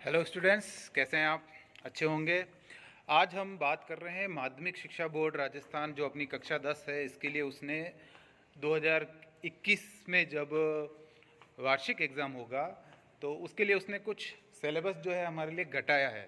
Hello students, कैसे हैं आप? अच्छे होंगे। आज हम बात कर रहे हैं माध्यमिक शिक्षा बोर्ड राजस्थान जो अपनी कक्षा 10 है इसके लिए उसने 2021 में जब वार्षिक एग्ज़ाम होगा तो उसके लिए उसने कुछ सिलेबस जो है हमारे लिए घटाया है।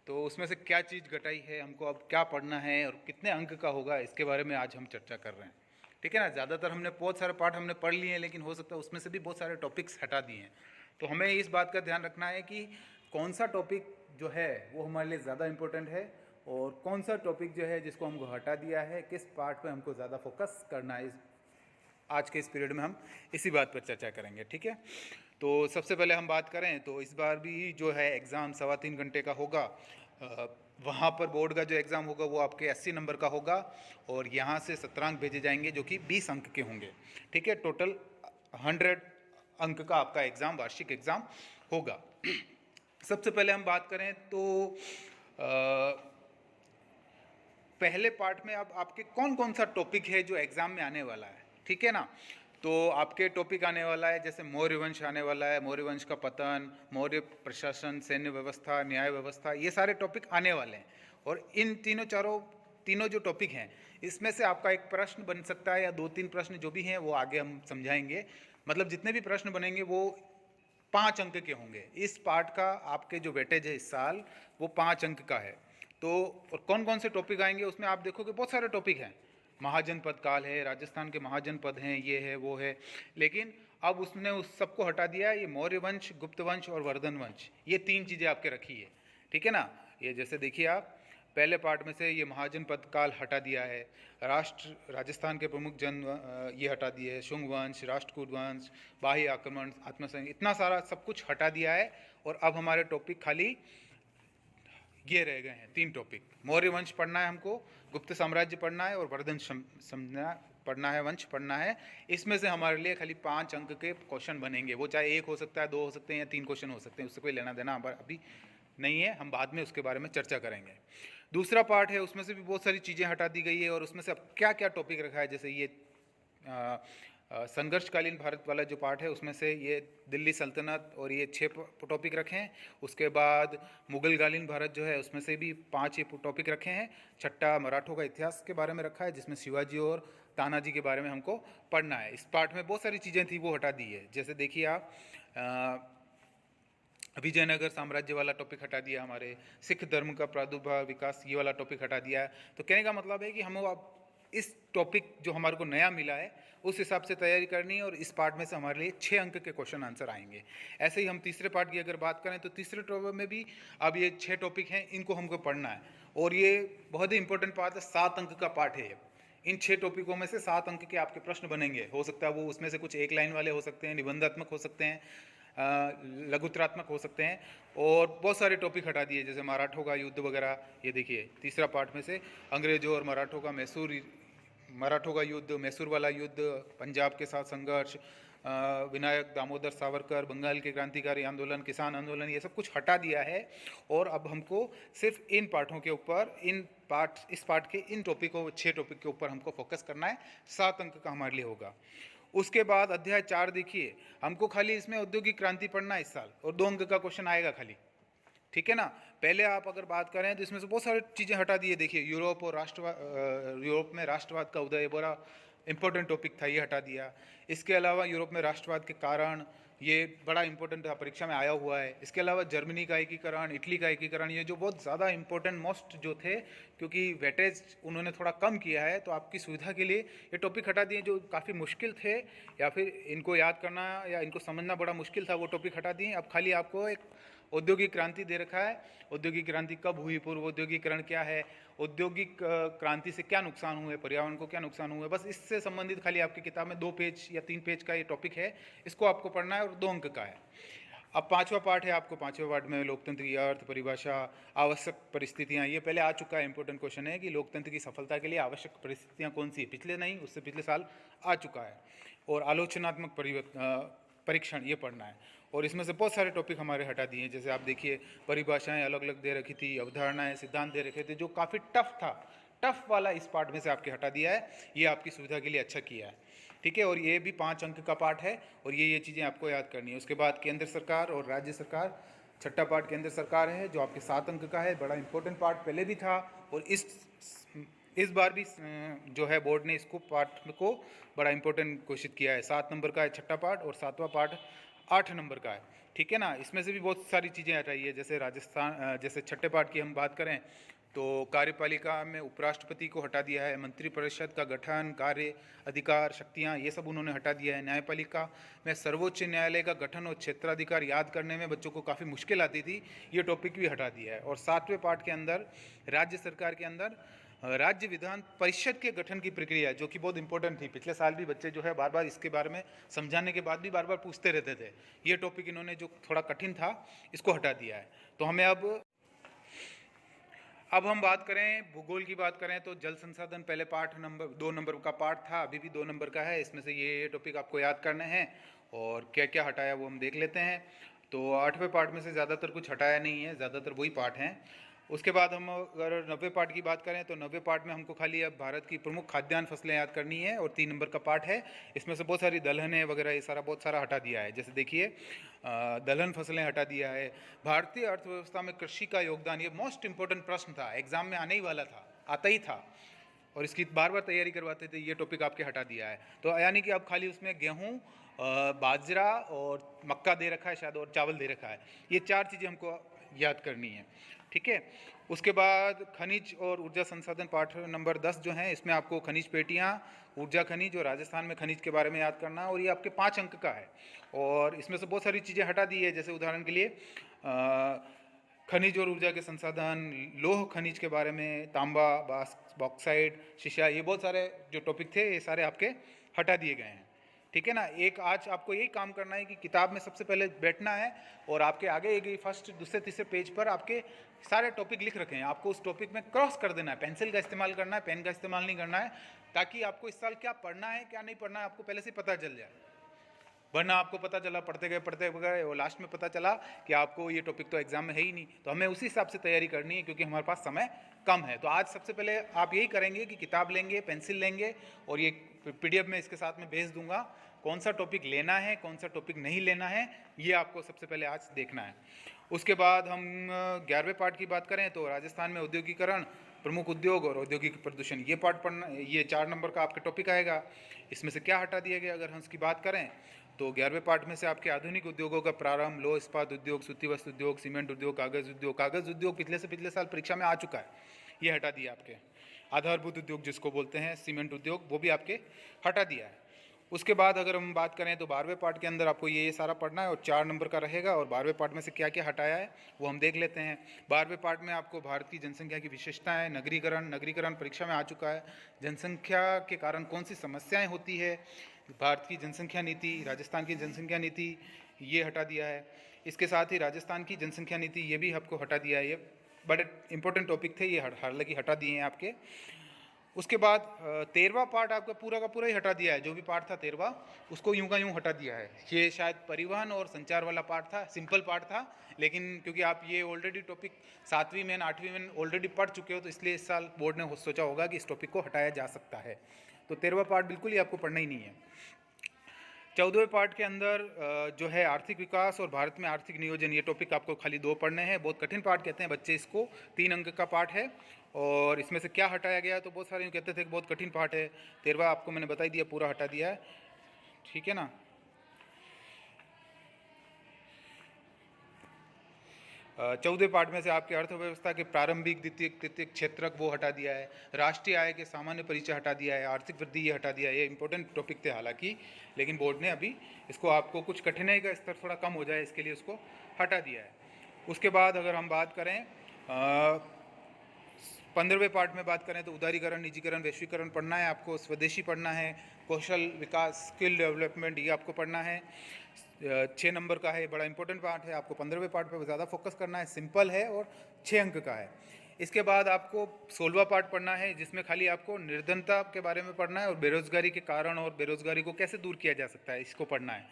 तो उसमें से क्या चीज़ घटाई है, हमको अब क्या पढ़ना है और कितने अंक का होगा, इसके बारे में आज हम चर्चा कर रहे हैं। ठीक है ना। ज़्यादातर हमने बहुत सारे पार्ट हमने पढ़ लिए हैं, लेकिन हो सकता है उसमें से भी बहुत सारे टॉपिक्स हटा दिए हैं। तो हमें इस बात का ध्यान रखना है कि कौन सा टॉपिक जो है वो हमारे लिए ज़्यादा इम्पोर्टेंट है और कौन सा टॉपिक जो है जिसको हमको हटा दिया है, किस पार्ट पे हमको ज़्यादा फोकस करना है। आज के इस पीरियड में हम इसी बात पर चर्चा करेंगे। ठीक है। तो सबसे पहले हम बात करें तो इस बार भी जो है एग्ज़ाम 3.25 घंटे का होगा। वहाँ पर बोर्ड का जो एग्ज़ाम होगा वो आपके 80 नंबर का होगा और यहाँ से 17 अंक भेजे जाएंगे जो कि 20 अंक के होंगे। ठीक है। टोटल 100 अंक का आपका एग्ज़ाम, वार्षिक एग्ज़ाम होगा। सबसे पहले हम बात करें तो पहले पार्ट में अब आपके कौन कौन सा टॉपिक है जो एग्ज़ाम में आने वाला है। ठीक है ना। तो आपके टॉपिक आने वाला है, जैसे मौर्य वंश आने वाला है, मौर्य वंश का पतन, मौर्य प्रशासन, सैन्य व्यवस्था, न्याय व्यवस्था, ये सारे टॉपिक आने वाले हैं। और इन तीनों जो टॉपिक हैं इसमें से आपका एक प्रश्न बन सकता है या 2-3 प्रश्न जो भी हैं वो आगे हम समझाएंगे। मतलब जितने भी प्रश्न बनेंगे वो 5 अंक के होंगे। इस पार्ट का आपके जो वेटेज है इस साल वो 5 अंक का है। तो और कौन कौन से टॉपिक आएंगे उसमें आप देखोगे बहुत सारे टॉपिक हैं। महाजनपद काल है, राजस्थान के महाजनपद हैं, ये है वो है। लेकिन अब उसने उस सबको हटा दिया है। ये मौर्य वंश, गुप्त वंश और वर्धन वंश, ये 3 चीज़ें आपके रखी है। ठीक है ना। ये जैसे देखिए आप पहले पार्ट में से ये महाजनपद काल हटा दिया है। राजस्थान के प्रमुख ये हटा दिए है। शुंग वंश, राष्ट्रकूट वंश, बाह्य आक्रमण, आत्मसंघ, इतना सारा सब कुछ हटा दिया है। और अब हमारे टॉपिक खाली ये रह गए हैं 3 टॉपिक। मौर्य वंश पढ़ना है हमको, गुप्त साम्राज्य पढ़ना है और वर्धन समझना पढ़ना है, वंश पढ़ना है। इसमें से हमारे लिए खाली 5 अंक के क्वेश्चन बनेंगे। वो चाहे 1 हो सकता है, 2 हो सकते हैं या 3 क्वेश्चन हो सकते हैं, उससे कोई लेना देना अभी नहीं है। हम बाद में उसके बारे में चर्चा करेंगे। दूसरा पार्ट है उसमें से भी बहुत सारी चीज़ें हटा दी गई है और उसमें से अब क्या क्या टॉपिक रखा है, जैसे ये संघर्षकालीन भारत वाला जो पार्ट है उसमें से ये दिल्ली सल्तनत और ये 6 टॉपिक रखे हैं। उसके बाद मुगलकालीन भारत जो है उसमें से भी 5 ये टॉपिक रखे हैं। छठा मराठों का इतिहास के बारे में रखा है जिसमें शिवाजी और तानाजी के बारे में हमको पढ़ना है। इस पार्ट में बहुत सारी चीज़ें थी वो हटा दी है। जैसे देखिए आप विजयनगर साम्राज्य वाला टॉपिक हटा दिया, हमारे सिख धर्म का प्रादुर्भाव विकास ये वाला टॉपिक हटा दिया है। तो कहने का मतलब है कि हम अब इस टॉपिक जो हमारे को नया मिला है उस हिसाब से तैयारी करनी है और इस पार्ट में से हमारे लिए 6 अंक के क्वेश्चन आंसर आएंगे। ऐसे ही हम तीसरे पार्ट की अगर बात करें तो तीसरे टॉपिक में भी अब ये 6 टॉपिक हैं, इनको हमको पढ़ना है और ये बहुत ही इंपॉर्टेंट पार्ट है। 7 अंक का पार्ट है ये। इन 6 टॉपिकों में से 7 अंक के आपके प्रश्न बनेंगे। हो सकता है वो उसमें से कुछ 1 लाइन वाले हो सकते हैं, निबंधात्मक हो सकते हैं, लघुत्रात्मक हो सकते हैं। और बहुत सारे टॉपिक हटा दिए जैसे मराठों का युद्ध वगैरह। ये देखिए तीसरा पार्ट में से अंग्रेजों और मराठों का युद्ध, मैसूर वाला युद्ध, पंजाब के साथ संघर्ष, विनायक दामोदर सावरकर, बंगाल के क्रांतिकारी आंदोलन, किसान आंदोलन, ये सब कुछ हटा दिया है। और अब हमको सिर्फ इन पार्टों के ऊपर इस पार्ट के इन टॉपिकों 6 टॉपिक के ऊपर हमको फोकस करना है। 7 अंक का हमारे लिए होगा। उसके बाद अध्याय 4 देखिए, हमको खाली इसमें औद्योगिक क्रांति पढ़ना है इस साल और 2 अंक का क्वेश्चन आएगा खाली। ठीक है ना। पहले आप अगर बात करें तो इसमें से बहुत सारी चीज़ें हटा दी है। देखिए यूरोप में राष्ट्रवाद का उदय बड़ा इंपॉर्टेंट टॉपिक था, ये हटा दिया। इसके अलावा यूरोप में राष्ट्रवाद के कारण, ये बड़ा इंपॉर्टेंट था, परीक्षा में आया हुआ है। इसके अलावा जर्मनी का एकीकरण, इटली का एकीकरण, ये जो बहुत ज़्यादा इंपॉर्टेंट मोस्ट जो थे, क्योंकि वेटेज उन्होंने थोड़ा कम किया है तो आपकी सुविधा के लिए ये टॉपिक हटा दिए जो काफ़ी मुश्किल थे या फिर इनको याद करना या इनको समझना बड़ा मुश्किल था, वो टॉपिक हटा दिए। अब खाली आपको एक औद्योगिक क्रांति दे रखा है। औद्योगिक क्रांति कब हुई, पूर्व औद्योगिकरण क्या है, औद्योगिक क्रांति से क्या नुकसान हुए, पर्यावरण को क्या नुकसान हुए, बस इससे संबंधित खाली आपकी किताब में 2 पेज या 3 पेज का ये टॉपिक है। इसको आपको पढ़ना है और 2 अंक का है। अब 5वां पार्ट है आपको। 5वें पार्ट में लोकतंत्र की अर्थ परिभाषा, आवश्यक परिस्थितियाँ, ये पहले आ चुका है। इंपॉर्टेंट क्वेश्चन है कि लोकतंत्र की सफलता के लिए आवश्यक परिस्थितियाँ कौन सी है, पिछले नहीं उससे पिछले साल आ चुका है। और आलोचनात्मक परीक्षण ये पढ़ना है। और इसमें से बहुत सारे टॉपिक हमारे हटा दिए हैं। जैसे आप देखिए परिभाषाएं अलग अलग दे रखी थी, अवधारणाएं, सिद्धांत दे रखे थे जो काफ़ी टफ था, टफ वाला इस पार्ट में से आपके हटा दिया है। ये आपकी सुविधा के लिए अच्छा किया है। ठीक है। और ये भी 5 अंक का पार्ट है और ये चीज़ें आपको याद करनी है। उसके बाद केंद्र सरकार और राज्य सरकार छठा पार्ट केंद्र सरकार है जो आपके 7 अंक का है, बड़ा इंपॉर्टेंट पार्ट पहले भी था और इस बार भी जो है बोर्ड ने इसको पार्ट को बड़ा इंपॉर्टेंट घोषित किया है। 7 नंबर का है छठा पार्ट और 7वां पार्ट 8 नंबर का है, ठीक है ना। इसमें से भी बहुत सारी चीज़ें हटाई है, जैसे राजस्थान, जैसे छठे पार्ट की हम बात करें तो कार्यपालिका में उपराष्ट्रपति को हटा दिया है, मंत्रिपरिषद का गठन, कार्य, अधिकार, शक्तियां, ये सब उन्होंने हटा दिया है। न्यायपालिका में सर्वोच्च न्यायालय का गठन और क्षेत्राधिकार याद करने में बच्चों को काफ़ी मुश्किल आती थी, ये टॉपिक भी हटा दिया है। और 7वें पार्ट के अंदर राज्य सरकार के अंदर राज्य विधान परिषद के गठन की प्रक्रिया, जो कि बहुत इंपॉर्टेंट थी। पिछले साल भी बच्चे जो है बार बार इसके बारे में समझाने के बाद भी बार बार पूछते रहते थे। ये टॉपिक इन्होंने जो थोड़ा कठिन था इसको हटा दिया है। तो हमें अब हम बात करें भूगोल की बात करें तो जल संसाधन पहले पार्ट नंबर 2 नंबर का पार्ट था, अभी भी 2 नंबर का है। इसमें से ये टॉपिक आपको याद करने हैं और क्या क्या हटाया वो हम देख लेते हैं। तो 8वें पार्ट में से ज़्यादातर कुछ हटाया नहीं है, ज़्यादातर वही पार्ट हैं। उसके बाद हम अगर 90वें पार्ट की बात करें तो 90वें पार्ट में हमको खाली अब भारत की प्रमुख खाद्यान्न फसलें याद करनी है और 3 नंबर का पार्ट है। इसमें से बहुत सारी दलहनें वगैरह ये सारा बहुत सारा हटा दिया है। जैसे देखिए दलहन फसलें हटा दिया है। भारतीय अर्थव्यवस्था में कृषि का योगदान, ये मोस्ट इंपॉर्टेंट प्रश्न था, एग्जाम में आने ही वाला था, आता ही था और इसकी बार बार तैयारी करवाते थे। ये टॉपिक आपके हटा दिया है। तो यानी कि अब खाली उसमें गेहूँ, बाजरा और मक्का दे रखा है शायद, और चावल दे रखा है। ये 4 चीज़ें हमको याद करनी है, ठीक है। उसके बाद खनिज और ऊर्जा संसाधन पाठ नंबर 10 जो है, इसमें आपको खनिज पेटियाँ, ऊर्जा खनिज और राजस्थान में खनिज के बारे में याद करना है और ये आपके 5 अंक का है। और इसमें से बहुत सारी चीज़ें हटा दी है, जैसे उदाहरण के लिए खनिज और ऊर्जा के संसाधन, लोह खनिज के बारे में, तांबा, बॉक्साइट, शीशा, ये बहुत सारे जो टॉपिक थे ये सारे आपके हटा दिए गए हैं, ठीक है ना। एक आज आपको यही काम करना है कि किताब में सबसे पहले बैठना है और आपके आगे एक फर्स्ट, दूसरे, तीसरे पेज पर आपके सारे टॉपिक लिख रखे हैं, आपको उस टॉपिक में क्रॉस कर देना है। पेंसिल का इस्तेमाल करना है, पेन का इस्तेमाल नहीं करना है, ताकि आपको इस साल क्या पढ़ना है क्या नहीं पढ़ना है आपको पहले से पता चल जाए। वरना आपको पता चला पढ़ते गए और लास्ट में पता चला कि आपको ये टॉपिक तो एग्जाम में है ही नहीं। तो हमें उसी हिसाब से तैयारी करनी है क्योंकि हमारे पास समय कम है। तो आज सबसे पहले आप यही करेंगे कि किताब लेंगे, पेंसिल लेंगे और ये PDF में इसके साथ में भेज दूंगा, कौन सा टॉपिक लेना है कौन सा टॉपिक नहीं लेना है, ये आपको सबसे पहले आज देखना है। उसके बाद हम 11वें पार्ट की बात करें तो राजस्थान में औद्योगिकरण, प्रमुख उद्योग और औद्योगिक प्रदूषण, ये पार्ट पढ़ना, ये 4 नंबर का आपका टॉपिक आएगा। इसमें से क्या हटा दिया गया अगर हम इसकी बात करें तो 11वें पार्ट में से आपके आधुनिक उद्योगों का प्रारंभ, लौह इस्पात उद्योग, सूती वस्त्र उद्योग, सीमेंट उद्योग, कागज़ उद्योग पिछले से पिछले साल परीक्षा में आ चुका है, ये हटा दिया आपके। आधारभूत उद्योग जिसको बोलते हैं, सीमेंट उद्योग, वो भी आपके हटा दिया है। उसके बाद अगर हम बात करें तो 12वें पार्ट के अंदर आपको ये सारा पढ़ना है और 4 नंबर का रहेगा। और 12वें पार्ट में से क्या क्या हटाया है वो हम देख लेते हैं। 12वें पार्ट में आपको भारत की जनसंख्या की विशेषताएं, नगरीकरण परीक्षा में आ चुका है। जनसंख्या के कारण कौन सी समस्याएं होती है, भारत की जनसंख्या नीति, राजस्थान की जनसंख्या नीति, ये हटा दिया है। इसके साथ ही राजस्थान की जनसंख्या नीति, ये भी आपको हटा दिया है। ये बड़े इंपॉर्टेंट टॉपिक थे, ये हालांकि हटा दिए हैं आपके। उसके बाद 13वां पार्ट आपका पूरा का पूरा ही हटा दिया है। जो भी पार्ट था 13वां, उसको यूं का यूं हटा दिया है। ये शायद परिवहन और संचार वाला पार्ट था, सिंपल पार्ट था, लेकिन क्योंकि आप ये ऑलरेडी टॉपिक 7वीं में 8वीं में ऑलरेडी पढ़ चुके हो तो इसलिए इस साल बोर्ड ने सोचा होगा कि इस टॉपिक को हटाया जा सकता है। तो 13वां पार्ट बिल्कुल ही आपको पढ़ना ही नहीं है। 14वें पार्ट के अंदर जो है आर्थिक विकास और भारत में आर्थिक नियोजन, ये टॉपिक आपको खाली 2 पढ़ने हैं। बहुत कठिन पार्ट कहते हैं बच्चे इसको, 3 अंक का पार्ट है। और इसमें से क्या हटाया गया है तो बहुत सारे कहते थे कि बहुत कठिन पार्ट है। 13वां आपको मैंने बता ही दिया, पूरा हटा दिया है, ठीक है ना। 14वें पार्ट में से आपके अर्थव्यवस्था के प्रारंभिक, द्वितीयक, तृतीयक क्षेत्रक वो हटा दिया है। राष्ट्रीय आय के सामान्य परिचय हटा दिया है। आर्थिक वृद्धि ये हटा दिया है। ये इंपॉर्टेंट टॉपिक थे हालांकि, लेकिन बोर्ड ने अभी इसको, आपको कुछ कठिनाई का स्तर थोड़ा कम हो जाए इसके लिए उसको हटा दिया है। उसके बाद अगर हम बात करें 15वें पार्ट में बात करें तो उदारीकरण, निजीकरण, वैश्वीकरण पढ़ना है आपको। स्वदेशी पढ़ना है, कौशल विकास, स्किल डेवलपमेंट, ये आपको पढ़ना है। 6 नंबर का है, बड़ा इंपॉर्टेंट पार्ट है, आपको 15वें पार्ट पे ज़्यादा फोकस करना है। सिंपल है और 6 अंक का है। इसके बाद आपको 16वां पार्ट पढ़ना है जिसमें खाली आपको निर्धनता के बारे में पढ़ना है और बेरोजगारी के कारण और बेरोजगारी को कैसे दूर किया जा सकता है, इसको पढ़ना है।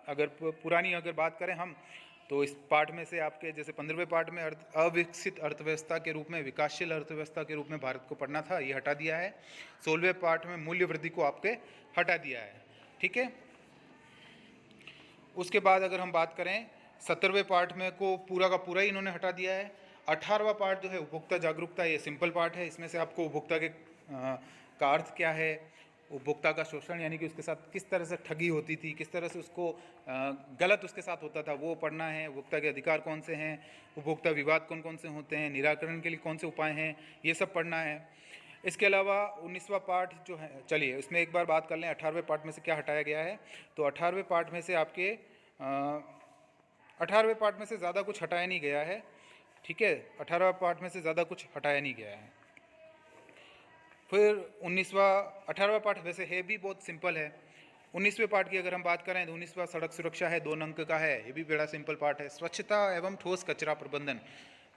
अगर पुरानी अगर बात करें हम तो इस पार्ट में से आपके जैसे 15वें पार्ट में अविकसित अर्थव्यवस्था के रूप में, विकासशील अर्थव्यवस्था के रूप में भारत को पढ़ना था, ये हटा दिया है। 16वें पार्ट में मूल्य वृद्धि को आपके हटा दिया है, ठीक है। उसके बाद अगर हम बात करें 17वें पार्ट में को पूरा का पूरा ही इन्होंने हटा दिया है। 18वां पार्ट जो है उपभोक्ता जागरूकता, ये सिंपल पार्ट है। इसमें से आपको उपभोक्ता के का अर्थ क्या है, उपभोक्ता का शोषण यानी कि उसके साथ किस तरह से ठगी होती थी, किस तरह से उसको गलत उसके साथ होता था, वो पढ़ना है। उपभोक्ता के अधिकार कौन से हैं, उपभोक्ता विवाद कौन कौन से होते हैं, निराकरण के लिए कौन से उपाय हैं, ये सब पढ़ना है। इसके अलावा 19वां पार्ट जो है, चलिए इसमें एक बार बात कर लें 18वें पार्ट में से क्या हटाया गया है। तो 18वें पार्ट में से आपके 18वें पार्ट में से ज़्यादा कुछ हटाया नहीं गया है, ठीक है। 18वें पार्ट में से ज़्यादा कुछ हटाया नहीं गया है। फिर 18वां पार्ट वैसे है भी बहुत सिंपल है। 19वें पार्ट की अगर हम बात करें तो 19वां सड़क सुरक्षा है, 2 अंक का है, ये भी बड़ा सिंपल पार्ट है। स्वच्छता एवं ठोस कचरा प्रबंधन,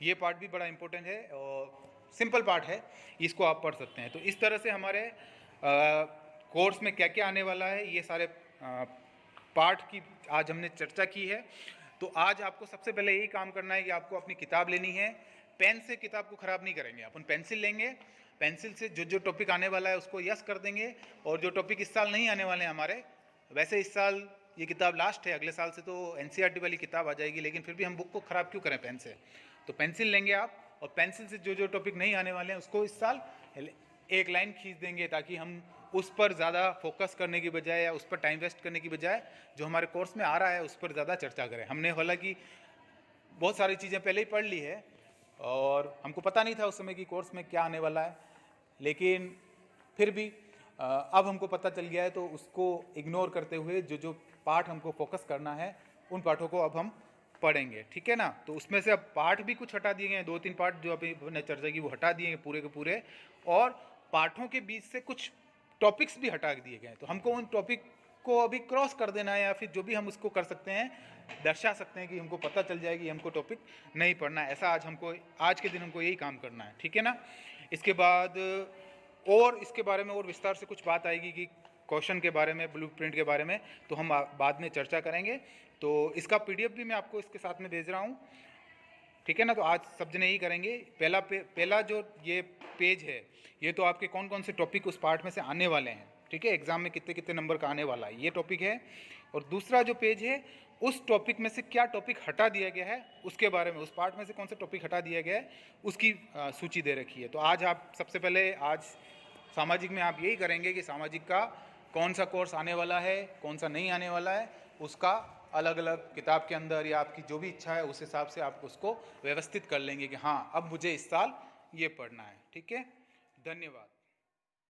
ये पार्ट भी बड़ा इंपॉर्टेंट है और सिंपल पार्ट है, इसको आप पढ़ सकते हैं। तो इस तरह से हमारे कोर्स में क्या क्या आने वाला है, ये सारे पार्ट की आज हमने चर्चा की है। तो आज आपको सबसे पहले यही काम करना है कि आपको अपनी किताब लेनी है। पेन से किताब को ख़राब नहीं करेंगे, अपन पेंसिल लेंगे, पेंसिल से जो जो टॉपिक आने वाला है उसको यस कर देंगे। और जो टॉपिक इस साल नहीं आने वाले हैं हमारे, वैसे इस साल ये किताब लास्ट है, अगले साल से तो एनसीईआरटी वाली किताब आ जाएगी, लेकिन फिर भी हम बुक को ख़राब क्यों करें पेन से। तो पेंसिल लेंगे आप, और पेंसिल से जो जो टॉपिक नहीं आने वाले हैं उसको इस साल एक लाइन खींच देंगे, ताकि हम उस पर ज़्यादा फोकस करने की बजाय या उस पर टाइम वेस्ट करने की बजाय जो हमारे कोर्स में आ रहा है उस पर ज़्यादा चर्चा करें। हमने हालांकि बहुत सारी चीज़ें पहले ही पढ़ ली है और हमको पता नहीं था उस समय कि कोर्स में क्या आने वाला है, लेकिन फिर भी अब हमको पता चल गया है, तो उसको इग्नोर करते हुए जो जो पार्ट हमको फोकस करना है उन पार्टों को अब हम पढ़ेंगे, ठीक है ना। तो उसमें से अब पार्ट भी कुछ हटा दिए गए हैं, 2-3 पार्ट जो अभी हमने चर्चा की वो हटा दिए गए पूरे के पूरे, और पार्टों के बीच से कुछ टॉपिक्स भी हटा दिए गए हैं। तो हमको उन टॉपिक को अभी क्रॉस कर देना है, या फिर जो भी हम उसको कर सकते हैं, दर्शा सकते हैं कि हमको पता चल जाए कि हमको टॉपिक नहीं पढ़ना है। ऐसा आज के दिन हमको यही काम करना है, ठीक है ना। इसके बाद और इसके बारे में और विस्तार से कुछ बात आएगी कि क्वेश्चन के बारे में, ब्लूप्रिंट के बारे में, तो हम बाद में चर्चा करेंगे। तो इसका पीडीएफ भी मैं आपको इसके साथ में भेज रहा हूँ, ठीक है ना। तो आज सब जने यही करेंगे। पहला जो ये पेज है, ये तो आपके कौन कौन से टॉपिक उस पार्ट में से आने वाले हैं, ठीक है, एग्जाम में कितने कितने नंबर का आने वाला है, ये टॉपिक है। और दूसरा जो पेज है, उस टॉपिक में से क्या टॉपिक हटा दिया गया है उसके बारे में, उस पार्ट में से कौन सा टॉपिक हटा दिया गया है उसकी सूची दे रखी है। तो आज आप सबसे पहले आज सामाजिक में आप यही करेंगे कि सामाजिक का कौन सा कोर्स आने वाला है, कौन सा नहीं आने वाला है, उसका अलग अलग किताब के अंदर या आपकी जो भी इच्छा है उस हिसाब से आप उसको व्यवस्थित कर लेंगे कि हाँ अब मुझे इस साल ये पढ़ना है, ठीक है। धन्यवाद।